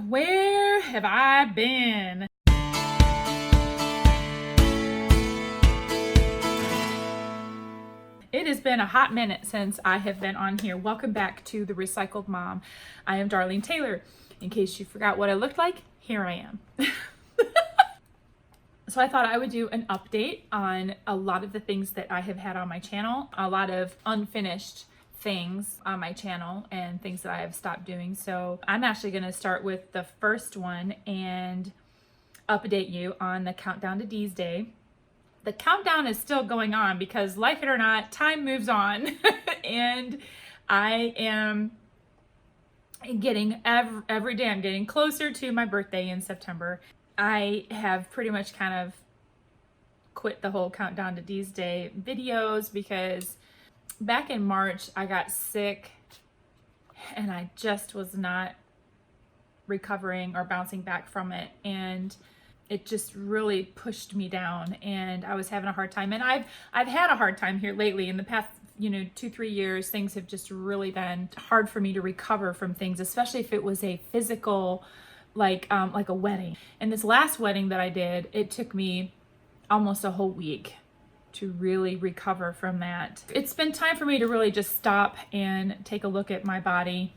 Where have I been? It has been a hot minute since I have been on here. Welcome back to The Recycled Mom. I am Darlene Taylor. In case you forgot what I looked like, here I am. So I thought I would do an update on a lot of the things that I have had on my channel, a lot of unfinished things on my channel and things that I have stopped doing. So I'm actually going to start with the first one and update you on the Countdown to D's Day. The countdown is still going on because, like it or not, time moves on. And I am getting every day I'm getting closer to my birthday in September. I have pretty much kind of quit the whole Countdown to D's Day videos because back in March I got sick and I just was not recovering or bouncing back from it, and it just really pushed me down and I was having a hard time. And I've had a hard time here lately in the past 2-3 years. Things have just really been hard for me to recover from things, especially if it was a physical like a wedding. And this last wedding that I did, it took me almost a whole week to really recover from that. It's been time for me to really just stop and take a look at my body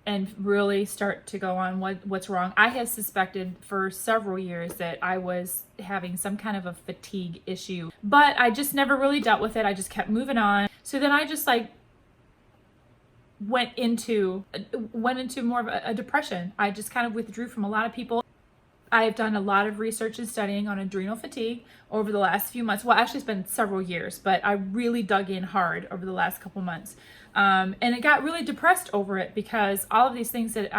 and really start to go on what's wrong. I have suspected for several years that I was having some kind of a fatigue issue, but I just never really dealt with it. I just kept moving on. So then I just went into more of a depression. I just kind of withdrew from a lot of people. I have done a lot of research and studying on adrenal fatigue over the last few months. Well, actually it's been several years, but I really dug in hard over the last couple months. And it got really depressed over it because all of these things that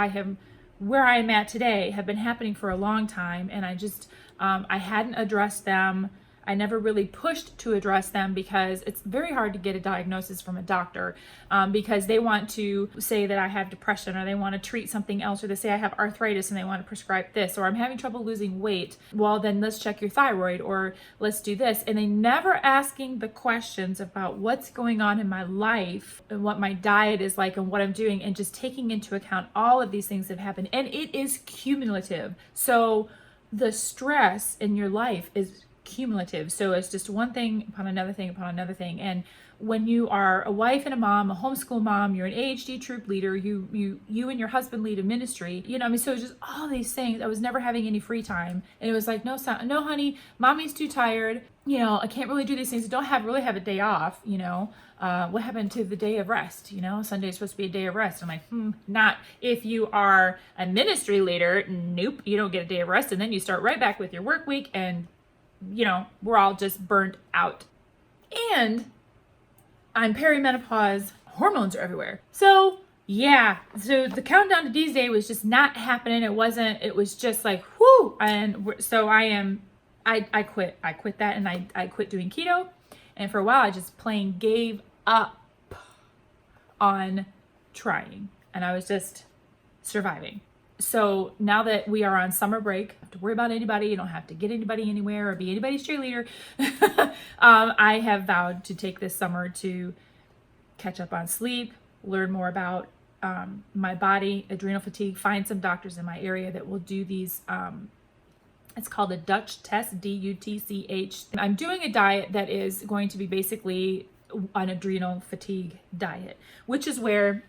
where I am at today have been happening for a long time. And I just, I hadn't addressed them. I never really pushed to address them because it's very hard to get a diagnosis from a doctor because they want to say that I have depression, or they want to treat something else, or they say I have arthritis and they want to prescribe this, or I'm having trouble losing weight. Well, then let's check your thyroid, or let's do this. And they never asking the questions about what's going on in my life and what my diet is like and what I'm doing, and just taking into account all of these things that have happened. And it is cumulative. So the stress in your life is cumulative. So it's just one thing upon another thing upon another thing. And when you are a wife and a mom, a homeschool mom, you're an AHD troop leader, you and your husband lead a ministry, so it's just all these things. I was never having any free time, and it was like, no honey, mommy's too tired, I can't really do these things. I don't really have a day off. What happened to the day of rest? Sunday is supposed to be a day of rest. I'm like, not if you are a ministry leader. Nope, you don't get a day of rest, and then you start right back with your work week, and we're all just burnt out. And I'm perimenopause, hormones are everywhere. So yeah, so the Countdown to D's Day was just not happening. It was just like, whoo. And so I quit that, and I quit doing keto. And for a while I just plain gave up on trying, and I was just surviving. So now that we are on summer break, you don't have to worry about anybody. You don't have to get anybody anywhere or be anybody's cheerleader. I have vowed to take this summer to catch up on sleep, learn more about my body, adrenal fatigue, find some doctors in my area that will do these. It's called a Dutch test, DUTCH. I'm doing a diet that is going to be basically an adrenal fatigue diet, which is where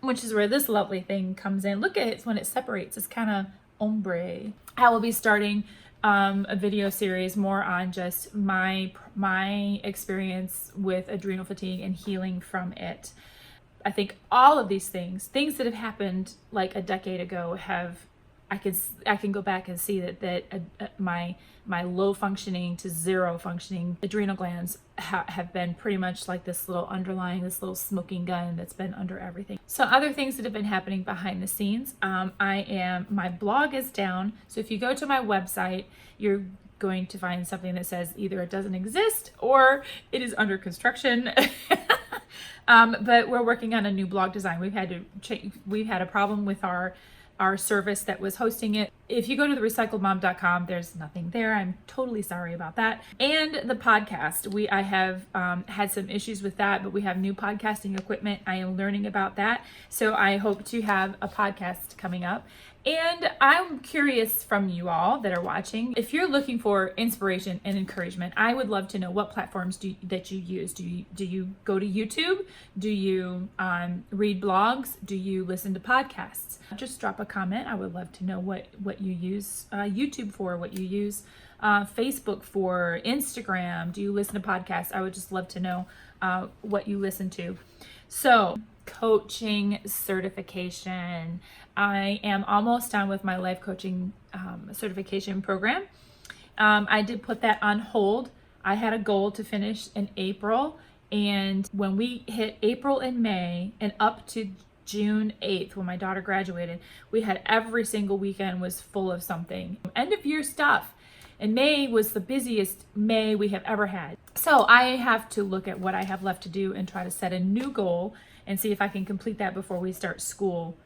this lovely thing comes in. Look at it when it separates. It's kind of ombre. I will be starting a video series more on just my experience with adrenal fatigue and healing from it. I think all of these things that have happened like a decade ago I can go back and see that my low functioning to zero functioning adrenal glands have been pretty much like this little smoking gun that's been under everything. So other things that have been happening behind the scenes, my blog is down. So if you go to my website, you're going to find something that says either it doesn't exist or it is under construction. But we're working on a new blog design. We've had a problem with our our service that was hosting it. If you go to therecycledmom.com, there's nothing there. I'm totally sorry about that. And the podcast, I have had some issues with that, but we have new podcasting equipment. I am learning about that. So I hope to have a podcast coming up. And I'm curious from you all that are watching, if you're looking for inspiration and encouragement, I would love to know what platforms that you use. Do you go to YouTube? Do you read blogs? Do you listen to podcasts? Just drop a comment. I would love to know what you use YouTube for, what you use Facebook for, Instagram. Do you listen to podcasts? I would just love to know what you listen to. So, coaching certification. I am almost done with my life coaching certification program. I did put that on hold. I had a goal to finish in April, and when we hit April and May and up to June 8th, when my daughter graduated, we had every single weekend was full of something. End of year stuff. And May was the busiest May we have ever had. So I have to look at what I have left to do and try to set a new goal and see if I can complete that before we start school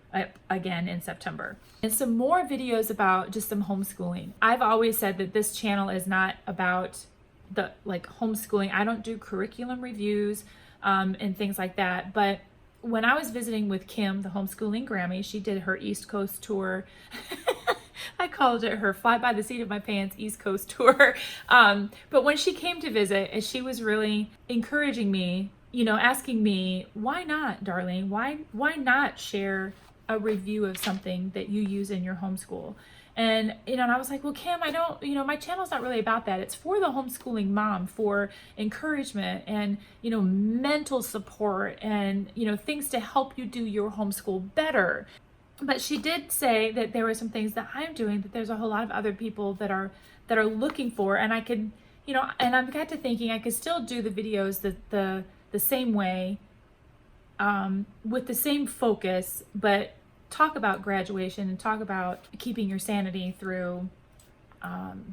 again in September. And some more videos about just some homeschooling. I've always said that this channel is not about the homeschooling. I don't do curriculum reviews and things like that. But when I was visiting with Kim, the homeschooling Grammy, she did her East Coast tour. I called it her fly by the seat of my pants East Coast tour. But when she came to visit, she was really encouraging me, asking me, why not, darling? Why not share a review of something that you use in your homeschool? And, and I was like, well, Kim, I don't, my channel's not really about that. It's for the homeschooling mom, for encouragement and, mental support and, things to help you do your homeschool better. But she did say that there were some things that I'm doing that there's a whole lot of other people that are looking for, and I could, and I've got to thinking I could still do the videos the same way, with the same focus, but talk about graduation and talk about keeping your sanity through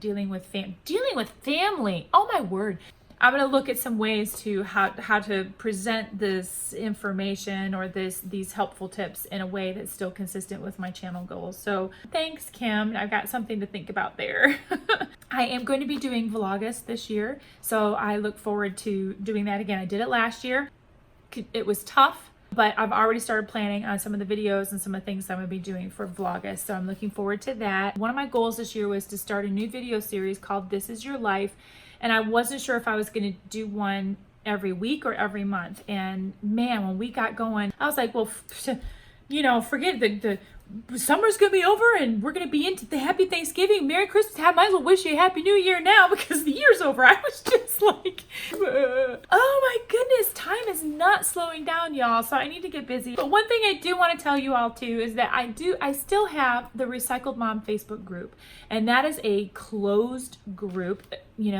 dealing with family. Oh my word. I'm going to look at some ways to how to present this information or these helpful tips in a way that's still consistent with my channel goals. So thanks, Kim. I've got something to think about there. I am going to be doing VLOGUST this year, so I look forward to doing that again. I did it last year. It was tough, but I've already started planning on some of the videos and some of the things I'm going to be doing for VLOGUST, so I'm looking forward to that. One of my goals this year was to start a new video series called This Is Your Life. And I wasn't sure if I was going to do one every week or every month. And man, when we got going, I was like, well, forget the summer's going to be over and we're going to be into the happy Thanksgiving, Merry Christmas. I might as well wish you a happy new year now because the year's over. I was just like, oh my goodness, time is not slowing down, y'all. So I need to get busy. But one thing I do want to tell you all too is that I still have the Recycled Mom Facebook group, and that is a closed group,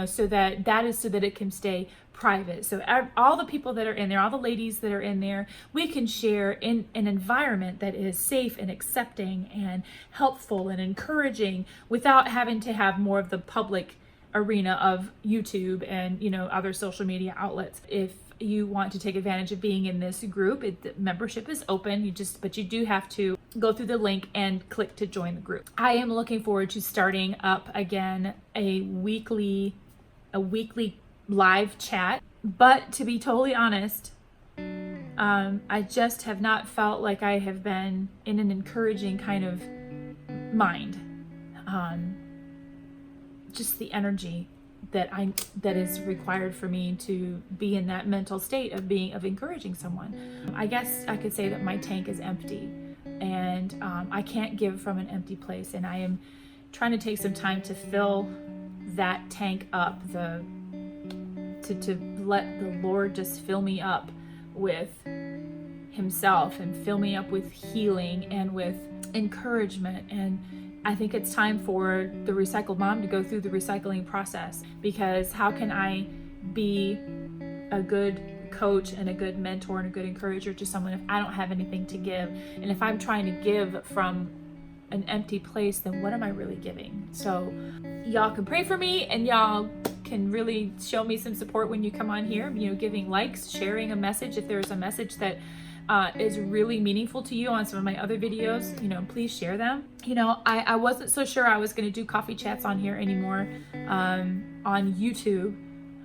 so that it can stay private. So all the people that are in there, all the ladies that are in there, we can share in an environment that is safe and accepting and helpful and encouraging without having to have more of the public arena of YouTube and, other social media outlets. If you want to take advantage of being in this group, the membership is open. But you do have to go through the link and click to join the group. I am looking forward to starting up again a weekly live chat, but to be totally honest, I just have not felt like I have been in an encouraging kind of mind. Just the energy that is required for me to be in that mental state of encouraging someone. I guess I could say that my tank is empty, and I can't give from an empty place, and I am trying to take some time to fill that tank up, to let the Lord just fill me up with himself and fill me up with healing and with encouragement. And I think it's time for the Recycled Mom to go through the recycling process, because how can I be a good coach and a good mentor and a good encourager to someone if I don't have anything to give? And if I'm trying to give from an empty place, then what am I really giving? So y'all can pray for me, and y'all can really show me some support when you come on here, giving likes, sharing a message if there's a message that is really meaningful to you on some of my other videos, you know, please share them. You know, I wasn't so sure I was going to do coffee chats on here anymore on YouTube.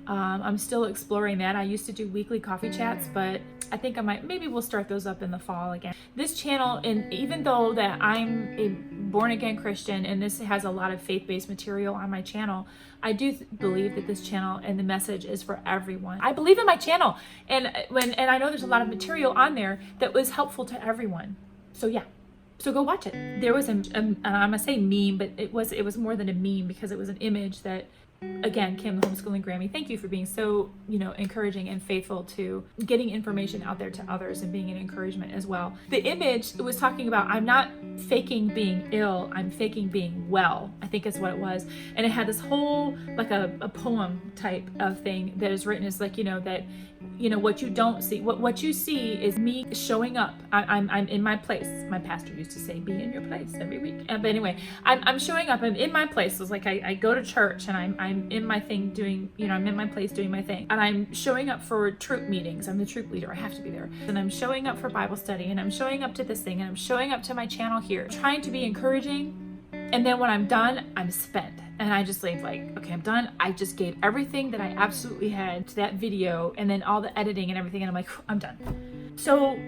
I'm still exploring that. I used to do weekly coffee chats, but I think maybe we'll start those up in the fall again. This channel, and even though that I'm a born again Christian and this has a lot of faith-based material on my channel, I do believe that this channel and the message is for everyone. I believe in my channel, and I know there's a lot of material on there that was helpful to everyone. So yeah. So go watch it. There was and I'm gonna say meme, but it was more than a meme because it was an image that, again, Kim, the Homeschooling Grammy, thank you for being so, you know, encouraging and faithful to getting information out there to others and being an encouragement as well. The image was talking about, I'm not faking being ill, I'm faking being well, I think is what it was. And it had this whole, like a poem type of thing that is written as like, you know, that, you know, what you don't see, what you see is me showing up. I'm in my place. My pastor used to say, be in your place every week. But anyway, I'm showing up. I'm in my place. It's like I go to church and I'm in my thing doing, you know, I'm in my place doing my thing. And I'm showing up for troop meetings. I'm the troop leader. I have to be there. And I'm showing up for Bible study, and I'm showing up to this thing, and I'm showing up to my channel here, trying to be encouraging. And then when I'm done, I'm spent. And I just like, okay, I'm done. I just gave everything that I absolutely had to that video, and then all the editing and everything. And I'm like, I'm done. So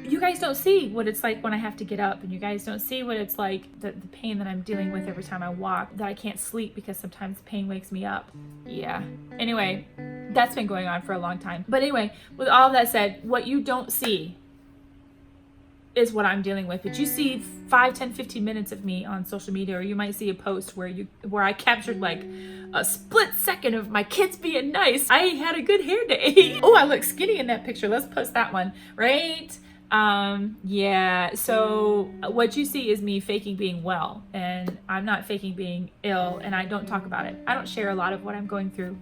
you guys don't see what it's like when I have to get up, and you guys don't see what it's like, the pain that I'm dealing with every time I walk, that I can't sleep because sometimes pain wakes me up. Yeah. Anyway, that's been going on for a long time. But anyway, with all of that said, what you don't see is what I'm dealing with. But you see 5, 10, 15 minutes of me on social media, or you might see a post where I captured like a split second of my kids being nice. I had a good hair day. Oh, I look skinny in that picture. Let's post that one, right? Yeah, so what you see is me faking being well, and I'm not faking being ill, and I don't talk about it. I don't share a lot of what I'm going through.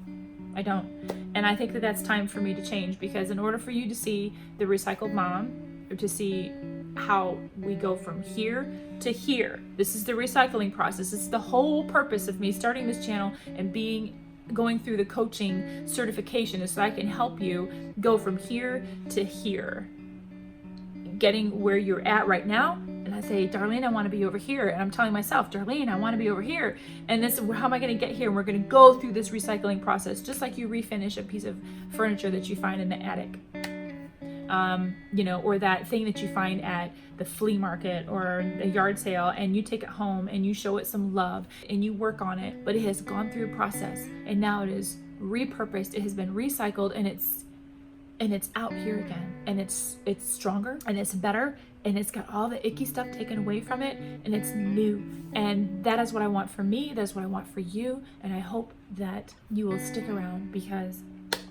I don't. And I think that that's time for me to change, because in order for you to see the recycled mom, or to see how we go from here to here, this is the recycling process. This is the whole purpose of me starting this channel and going through the coaching certification, is so I can help you go from here to here, getting where you're at right now. And I say, Darlene, I want to be over here. And I'm telling myself, Darlene, I want to be over here. And this, how am I going to get here? And we're going to go through this recycling process, just like you refinish a piece of furniture that you find in the attic. You know, or that thing that you find at the flea market or a yard sale, and you take it home and you show it some love and you work on it, but it has gone through a process, and now it is repurposed, it has been recycled, and it's out here again, and it's stronger, and it's better, and it's got all the icky stuff taken away from it, and it's new. And that is what I want for me, that's what I want for you, and I hope that you will stick around, because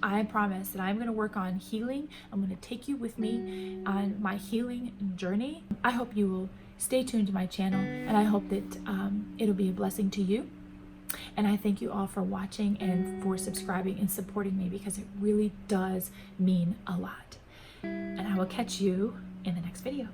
I promise that I'm going to work on healing. I'm going to take you with me on my healing journey. I hope you will stay tuned to my channel, and I hope that it'll be a blessing to you. And I thank you all for watching and for subscribing and supporting me, because it really does mean a lot. And I will catch you in the next video.